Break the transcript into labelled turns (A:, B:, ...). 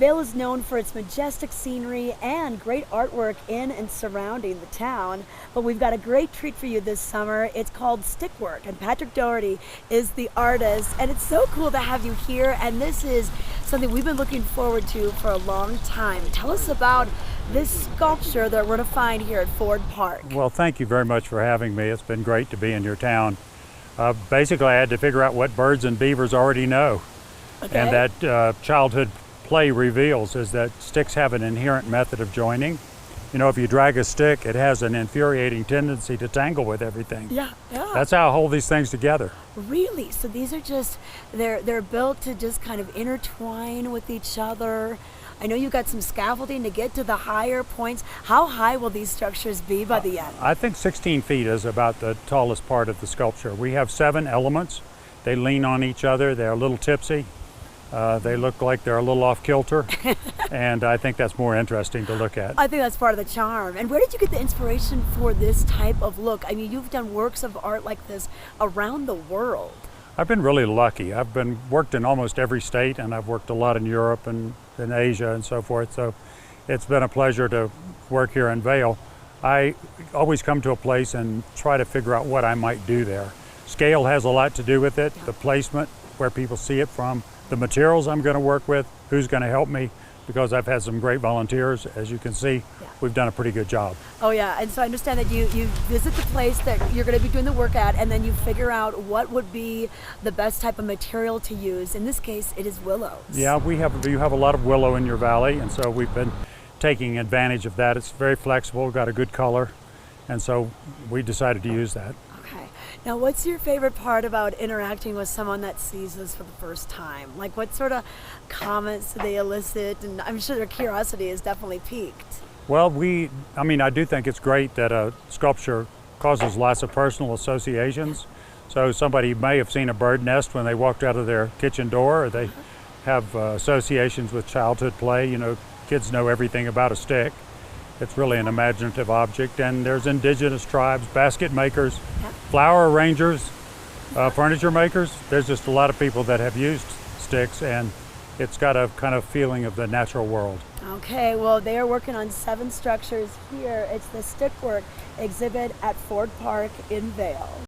A: Vail is known for its majestic scenery and great artwork in and surrounding the town, but we've got a great treat for you this summer. It's called Stickwork, and Patrick Doherty is the artist, and it's so cool to have you here, and this is something we've been looking forward to for a long time. Tell us about this sculpture that we're going to find here at Ford Park.
B: Well, thank you very much for having me. It's been great to be in your town. Basically, I had to figure out what birds and beavers already know.
A: Okay.
B: And that childhood play reveals is that sticks have an inherent method of joining. You know, if you drag a stick, it has an infuriating tendency to tangle with everything.
A: Yeah.
B: That's how I hold these things together.
A: Really? So these are just, they're built to just kind of intertwine with each other. I know you got some scaffolding to get to the higher points. How high will these structures be by the end?
B: I think 16 feet is about the tallest part of the sculpture. We have 7 elements. They lean on each other. They're a little tipsy. They look like they're a little off kilter, and I think that's more interesting to look at.
A: I think that's part of the charm. And where did you get the inspiration for this type of look? I mean, you've done works of art like this around the world.
B: I've been really lucky. I've worked in almost every state, and I've worked a lot in Europe and in Asia and so forth. So it's been a pleasure to work here in Vail. I always come to a place and try to figure out what I might do there. Scale has a lot to do with it, the placement, where people see it from, the materials I'm going to work with, who's going to help me, because I've had some great volunteers. As you can see, we've done a pretty good job.
A: Oh yeah, and so I understand that you visit the place that you're going to be doing the work at, and then you figure out what would be the best type of material to use. In this case, it is willows. Yeah,
B: you have a lot of willow in your valley, and so we've been taking advantage of that. It's very flexible, got a good color, and so we decided to use that.
A: Okay. Now, what's your favorite part about interacting with someone that sees this for the first time? Like, what sort of comments do they elicit? And I'm sure their curiosity is definitely piqued.
B: Well, I do think it's great that a sculpture causes lots of personal associations. So somebody may have seen a bird nest when they walked out of their kitchen door, or they have associations with childhood play. You know, kids know everything about a stick. It's really an imaginative object, and there's indigenous tribes, basket makers, flower arrangers, furniture makers. There's just a lot of people that have used sticks, and it's got a kind of feeling of the natural world.
A: Okay, well, they are working on 7 structures here. It's the Stickwork exhibit at Ford Park in Vail.